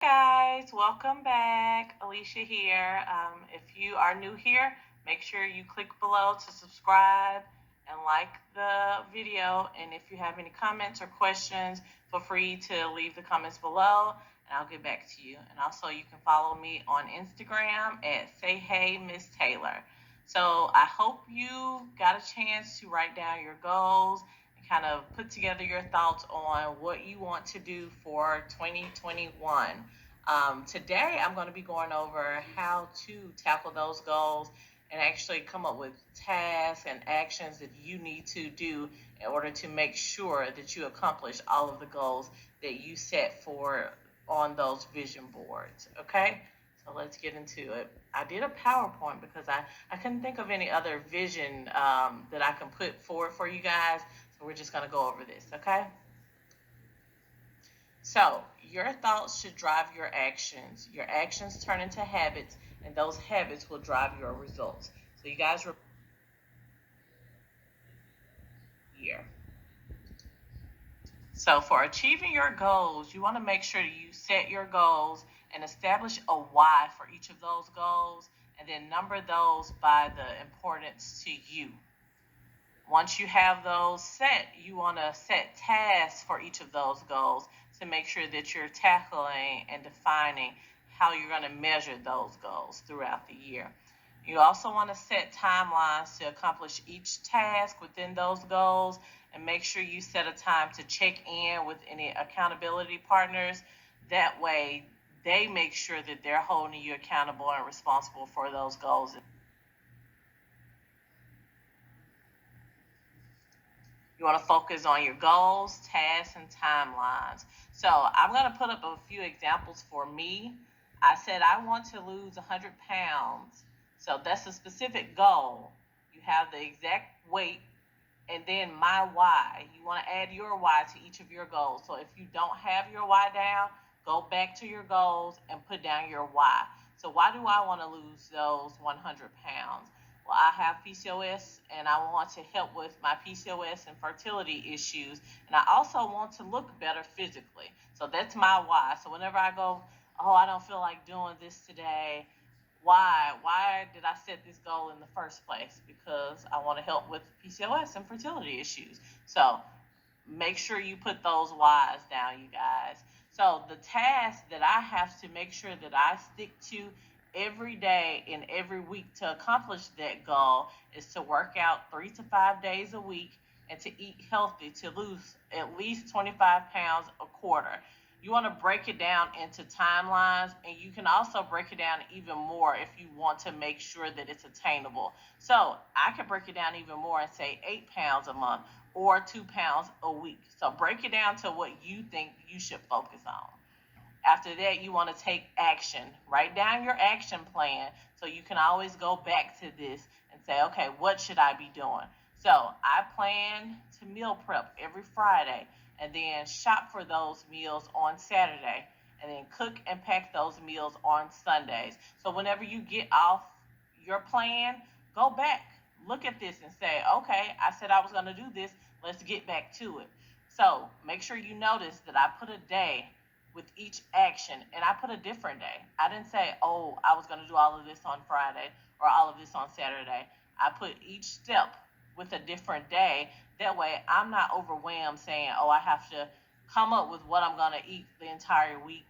Guys, welcome back. Alicia here. If you are new here, make sure you click below to subscribe and like the video. And if you have any comments or questions, feel free to leave the comments below and I'll get back to you. And also, you can follow me on Instagram at Say Hey Miss Taylor. So I hope you got a chance to write down your goals and kind of put together your thoughts on what you want to do for 2021. Today, I'm going to be going over how to tackle those goals and actually come up with tasks and actions that you need to do in order to make sure that you accomplish all of the goals that you set for on those vision boards. Okay, so let's get into it. I did a PowerPoint because I couldn't think of any other vision that I can put forward for you guys. So we're just going to go over this. Okay. So, your thoughts should drive your actions. Your actions turn into habits, and those habits will drive your results. So, you guys remember here. So, for achieving your goals, you want to make sure you set your goals and establish a why for each of those goals, and then number those by the importance to you. Once you have those set, you want to set tasks for each of those goals to make sure that you're tackling and defining how you're going to measure those goals throughout the year. You also want to set timelines to accomplish each task within those goals and make sure you set a time to check in with any accountability partners. That way, they make sure that they're holding you accountable and responsible for those goals. You want to focus on your goals, tasks, and timelines. So I'm going to put up a few examples for me. I said I want to lose 100 pounds. So that's a specific goal. You have the exact weight and then my why. You want to add your why to each of your goals. So if you don't have your why down, go back to your goals and put down your why. So why do I want to lose those 100 pounds? Well, I have PCOS and I want to help with my PCOS and fertility issues. And I also want to look better physically. So that's my why. So whenever I go, oh, I don't feel like doing this today, why did I set this goal in the first place? Because I want to help with PCOS and fertility issues. So make sure you put those whys down, you guys. So the task that I have to make sure that I stick to every day and every week to accomplish that goal is to work out 3 to 5 days a week and to eat healthy to lose at least 25 pounds a quarter. You want to break it down into timelines, and you can also break it down even more if you want to make sure that it's attainable. So I can break it down even more and say 8 pounds a month or 2 pounds a week. So break it down to what you think you should focus on. After that, you want to take action. Write down your action plan so you can always go back to this and say, okay, what should I be doing? So I plan to meal prep every Friday and then shop for those meals on Saturday and then cook and pack those meals on Sundays. So whenever you get off your plan, go back, look at this and say, okay, I said I was going to do this. Let's get back to it. So make sure you notice that I put a day with each action and I put a different day. I didn't say, oh, I was going to do all of this on Friday or all of this on Saturday. I put each step with a different day. That way I'm not overwhelmed saying, oh, I have to come up with what I'm going to eat the entire week.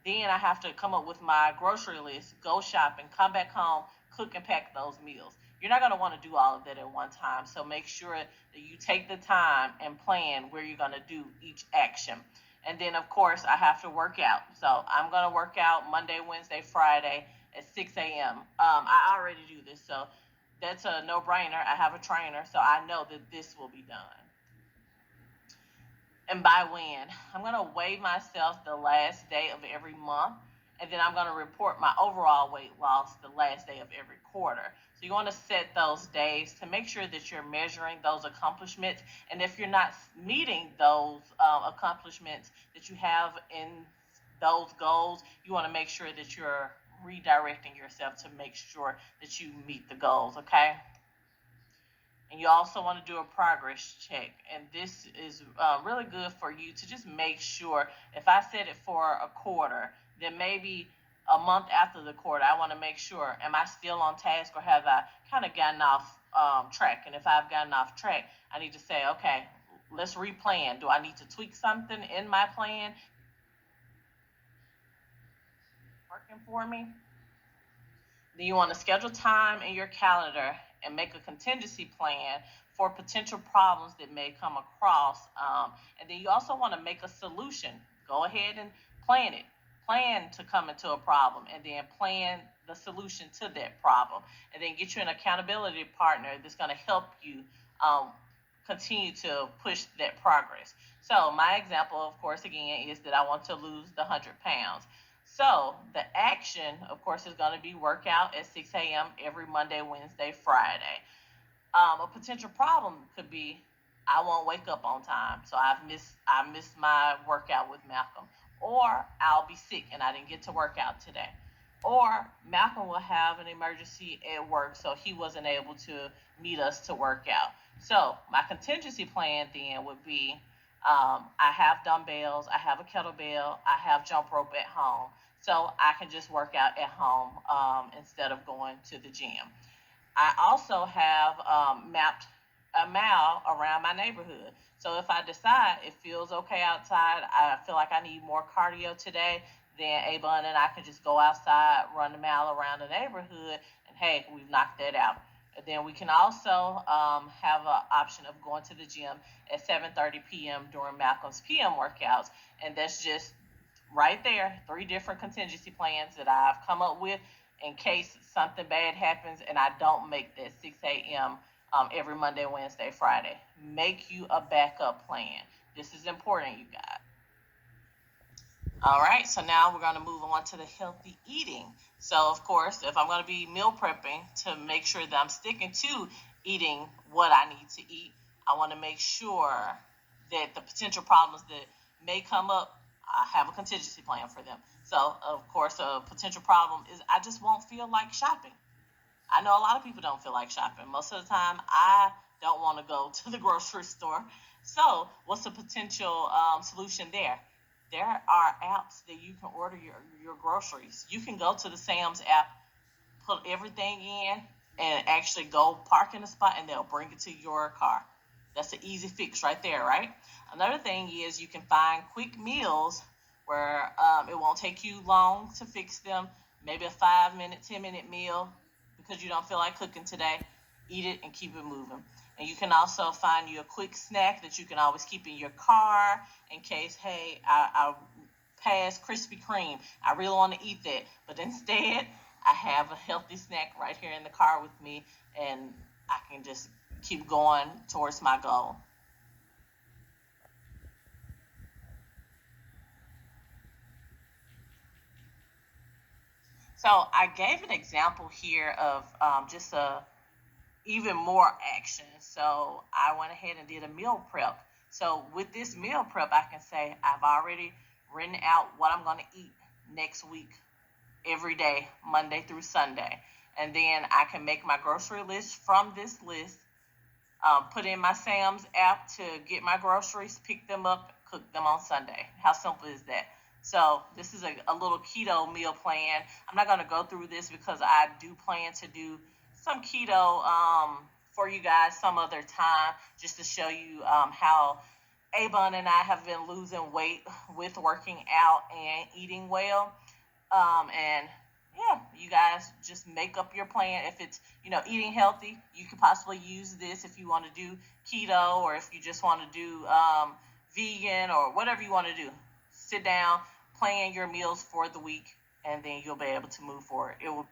Then I have to come up with my grocery list, go shopping, come back home, cook and pack those meals. You're not going to want to do all of that at one time. So make sure that you take the time and plan where you're going to do each action. And then, of course, I have to work out. So I'm going to work out Monday, Wednesday, Friday at 6 a.m. I already do this, so that's a no-brainer. I have a trainer, so I know that this will be done. And by when? I'm going to weigh myself the last day of every month, and then I'm going to report my overall weight loss the last day of every quarter. So you want to set those days to make sure that you're measuring those accomplishments. And if you're not meeting those accomplishments that you have in those goals, you want to make sure that you're redirecting yourself to make sure that you meet the goals, okay? And you also want to do a progress check. And this is really good for you to just make sure if I set it for a quarter, then maybe a month after the quarter, I want to make sure, am I still on task, or have I kind of gotten off track? And if I've gotten off track, I need to say, okay, let's replan. Do I need to tweak something in my plan? Working for me? Then you want to schedule time in your calendar and make a contingency plan for potential problems that may come across. And then you also want to make a solution. Go ahead and plan it. Plan to come into a problem, and then plan the solution to that problem. And then get you an accountability partner that's going to help you continue to push that progress. So my example, of course, again, is that I want to lose the 100 pounds. So the action, of course, is going to be workout at 6 a.m. every Monday, Wednesday, Friday. A potential problem could be I won't wake up on time, so I missed my workout with Malcolm, or I'll be sick and I didn't get to work out today, or Malcolm will have an emergency at work, so he wasn't able to meet us to work out. So my contingency plan then would be I have dumbbells, I have a kettlebell, I have jump rope at home, so I can just work out at home instead of going to the gym. I also have mapped a mile around my neighborhood. So if I decide it feels okay outside, I feel like I need more cardio today, then Abun and I can just go outside, run a mile around the neighborhood, and hey, we've knocked that out. And then we can also have an option of going to the gym at 7:30 p.m. during Malcolm's PM workouts, and that's just right there, 3 different contingency plans that I've come up with in case something bad happens and I don't make that 6 a.m. Every Monday, Wednesday, Friday. Make you a backup plan. This is important, you guys. All right, so now we're going to move on to the healthy eating. So, of course, if I'm going to be meal prepping to make sure that I'm sticking to eating what I need to eat, I want to make sure that the potential problems that may come up, I have a contingency plan for them. So, of course, a potential problem is I just won't feel like shopping. I know a lot of people don't feel like shopping. Most of the time, I don't want to go to the grocery store. So, what's the potential solution there? There are apps that you can order your groceries. You can go to the Sam's app, put everything in, and actually go park in a spot, and they'll bring it to your car. That's an easy fix right there, right? Another thing is you can find quick meals where it won't take you long to fix them. Maybe a 5-minute, 10-minute meal because you don't feel like cooking today. Eat it and keep it moving. And you can also find you a quick snack that you can always keep in your car in case, hey, I passed Krispy Kreme. I really want to eat that. But instead, I have a healthy snack right here in the car with me, and I can just keep going towards my goal. So I gave an example here of just a even more action. So I went ahead and did a meal prep. So with this meal prep, I can say I've already written out what I'm going to eat next week, every day, Monday through Sunday. And then I can make my grocery list from this list, put in my Sam's app to get my groceries, pick them up, cook them on Sunday. How simple is that? So this is a little keto meal plan. I'm not going to go through this because I do plan to do some keto for you guys some other time, just to show you how Abun and I have been losing weight with working out and eating well. And yeah, you guys just make up your plan. If it's, eating healthy, you could possibly use this if you want to do keto, or if you just want to do vegan, or whatever you want to do. Sit down, plan your meals for the week, and then you'll be able to move forward. It will.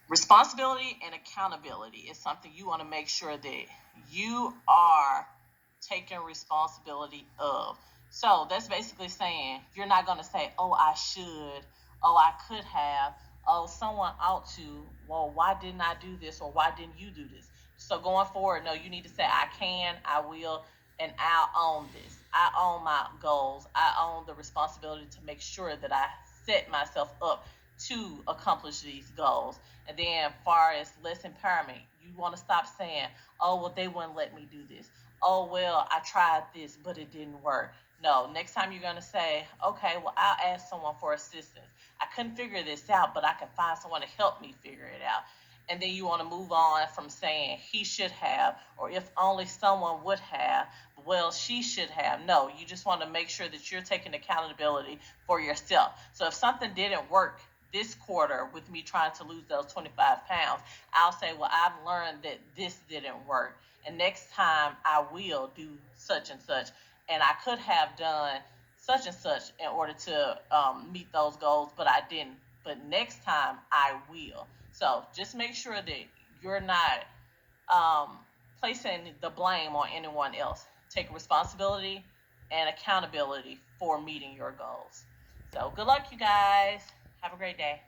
Responsibility and accountability is something you want to make sure that you are taking responsibility of. So that's basically saying you're not going to say, oh, I should, oh, I could have, oh, someone ought to, well, why didn't I do this, or why didn't you do this? So going forward, no, you need to say, I can, I will, and I'll own this. I own my goals. I own the responsibility to make sure that I set myself up to accomplish these goals. And then far as less empowerment, you want to stop saying, oh, well, they wouldn't let me do this. Oh, well, I tried this, but it didn't work. No, next time you're going to say, okay, well, I'll ask someone for assistance. I couldn't figure this out, but I can find someone to help me figure it out. And then you want to move on from saying he should have, or if only someone would have, well, she should have. No, you just want to make sure that you're taking accountability for yourself. So if something didn't work this quarter with me trying to lose those 25 pounds, I'll say, well, I've learned that this didn't work. And next time I will do such and such. And I could have done such and such in order to meet those goals, but I didn't. But next time I will. So just make sure that you're not um, placing the blame on anyone else. Take responsibility and accountability for meeting your goals. So good luck, you guys. Have a great day.